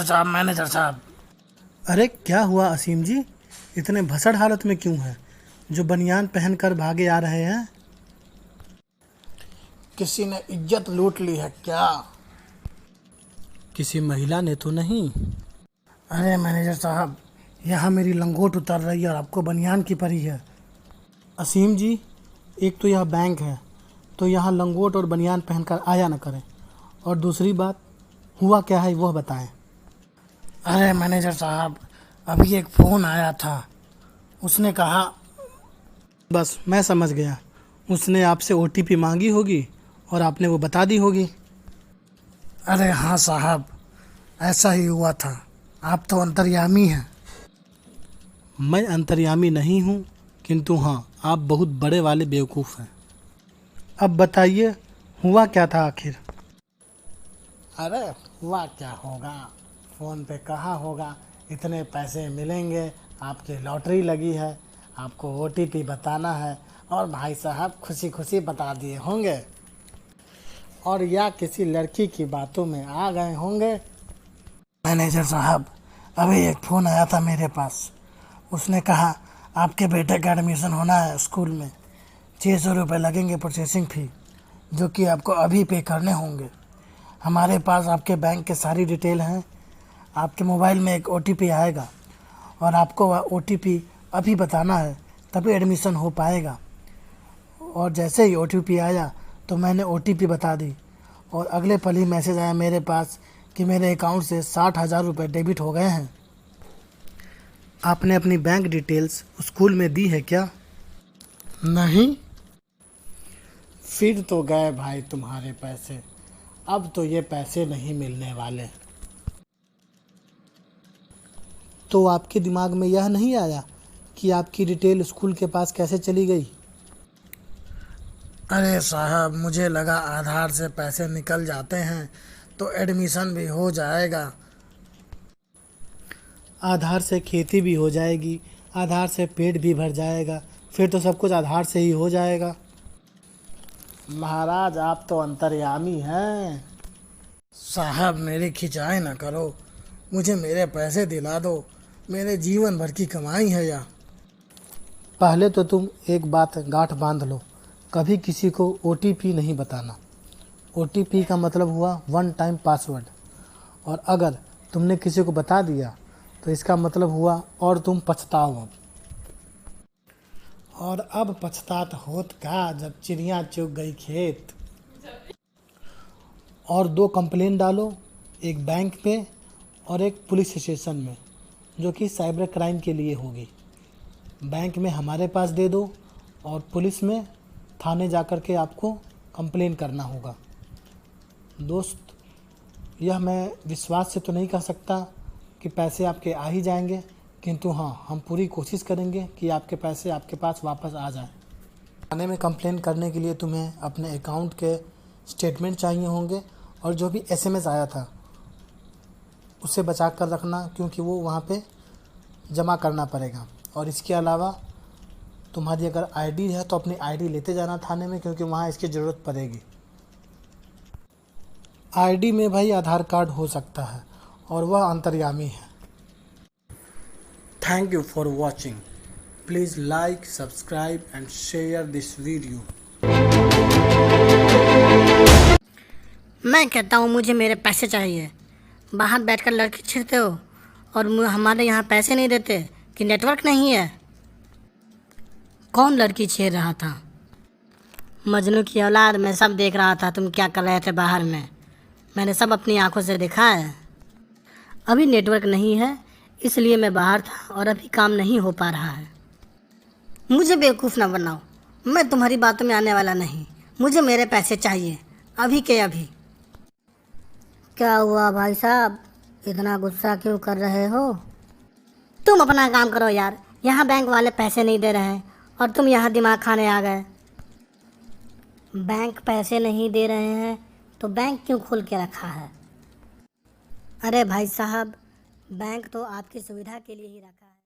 Manager साहब। अरे क्या हुआ असीम जी, इतने भसड़ हालत में क्यों हैं? जो बनियान पहनकर भागे आ रहे हैं। किसी ने इज्जत लूट ली है क्या? किसी महिला ने तो नहीं? अरे मैनेजर साहब, यहाँ मेरी लंगोट उतर रही है और आपको बनियान की पड़ी है। असीम जी, एक तो यह बैंक है, तो यहाँ लंगोट और बनियान पहनकर आया न करें। और दूसरी बात, हुआ क्या है वह बताएं। अरे मैनेजर साहब, अभी एक फ़ोन आया था। उसने कहा। बस मैं समझ गया, उसने आपसे ओटीपी मांगी होगी और आपने वो बता दी होगी। अरे हाँ साहब, ऐसा ही हुआ था। आप तो अंतर्यामी हैं। मैं अंतर्यामी नहीं हूँ, किंतु हाँ, आप बहुत बड़े वाले बेवकूफ़ हैं। अब बताइए, हुआ क्या था आखिर? अरे हुआ क्या होगा, फ़ोन पे कहा होगा इतने पैसे मिलेंगे, आपकी लॉटरी लगी है, आपको ओटीपी बताना है, और भाई साहब खुशी खुशी बता दिए होंगे। और या किसी लड़की की बातों में आ गए होंगे। मैनेजर साहब, अभी एक फ़ोन आया था मेरे पास। उसने कहा आपके बेटे का एडमिशन होना है स्कूल में, 600 रुपये लगेंगे प्रोसेसिंग फ़ी, जो कि आपको अभी पे करने होंगे। हमारे पास आपके बैंक के सारी डिटेल हैं। आपके मोबाइल में एक ओटीपी आएगा और आपको वह ओटीपी अभी बताना है, तभी एडमिशन हो पाएगा। और जैसे ही ओटीपी आया तो मैंने ओटीपी बता दी, और अगले पल ही मैसेज आया मेरे पास कि मेरे अकाउंट से 60,000 रुपये डेबिट हो गए हैं। आपने अपनी बैंक डिटेल्स स्कूल में दी है क्या? नहीं। फिर तो गए भाई तुम्हारे पैसे। अब तो ये पैसे नहीं मिलने वाले। तो आपके दिमाग में यह नहीं आया कि आपकी डिटेल स्कूल के पास कैसे चली गई? अरे साहब, मुझे लगा आधार से पैसे निकल जाते हैं तो एडमिशन भी हो जाएगा। आधार से खेती भी हो जाएगी, आधार से पेट भी भर जाएगा, फिर तो सब कुछ आधार से ही हो जाएगा। महाराज, आप तो अंतर्यामी हैं। साहब मेरी खिंचाई ना करो, मुझे मेरे पैसे दिला दो। मेरे जीवन भर की कमाई है यह। पहले तो तुम एक बात गांठ बांध लो, कभी किसी को ओटीपी नहीं बताना। ओटीपी का मतलब हुआ वन टाइम पासवर्ड, और अगर तुमने किसी को बता दिया तो इसका मतलब हुआ और तुम पछताओ अब। और अब पछतात होत का, जब चिड़िया चुग गई खेत। और 2 कंप्लेन डालो, एक बैंक पे और एक पुलिस स्टेशन में, जो कि साइबर क्राइम के लिए होगी। बैंक में हमारे पास दे दो, और पुलिस में थाने जा कर के आपको कंप्लेन करना होगा। दोस्त, यह मैं विश्वास से तो नहीं कह सकता कि पैसे आपके आ ही जाएंगे, किंतु हाँ, हम पूरी कोशिश करेंगे कि आपके पैसे आपके पास वापस आ जाएं। थाने में कंप्लेन करने के लिए तुम्हें अपने अकाउंट के स्टेटमेंट चाहिए होंगे, और जो भी एसएमएस आया था उसे बचा कर रखना, क्योंकि वो वहाँ पे जमा करना पड़ेगा। और इसके अलावा तुम्हारी अगर आईडी है तो अपनी आईडी लेते जाना थाने में, क्योंकि वहाँ इसकी ज़रूरत पड़ेगी। आईडी में भाई आधार कार्ड हो सकता है, और वह अंतर्यामी है। Thank you for watching. Please like, subscribe and share this video. मैं कहता हूँ मुझे मेरे पैसे चाहिए। बाहर बैठकर लड़की छेड़ते हो और हमारे यहाँ पैसे नहीं देते कि नेटवर्क नहीं है। कौन लड़की छेड़ रहा था? मजनू की औलाद, मैं सब देख रहा था तुम क्या कर रहे थे बाहर में। मैंने सब अपनी आंखों से देखा है। अभी नेटवर्क नहीं है, इसलिए मैं बाहर था और अभी काम नहीं हो पा रहा है। मुझे बेवकूफ़ ना बनाओ, मैं तुम्हारी बातों में आने वाला नहीं। मुझे मेरे पैसे चाहिए, अभी के अभी। क्या हुआ भाई साहब, इतना गुस्सा क्यों कर रहे हो? तुम अपना काम करो यार, यहाँ बैंक वाले पैसे नहीं दे रहे हैं और तुम यहाँ दिमाग खाने आ गए। बैंक पैसे नहीं दे रहे हैं तो बैंक क्यों खोल के रखा है? अरे भाई साहब, बैंक तो आपकी सुविधा के लिए ही रखा है।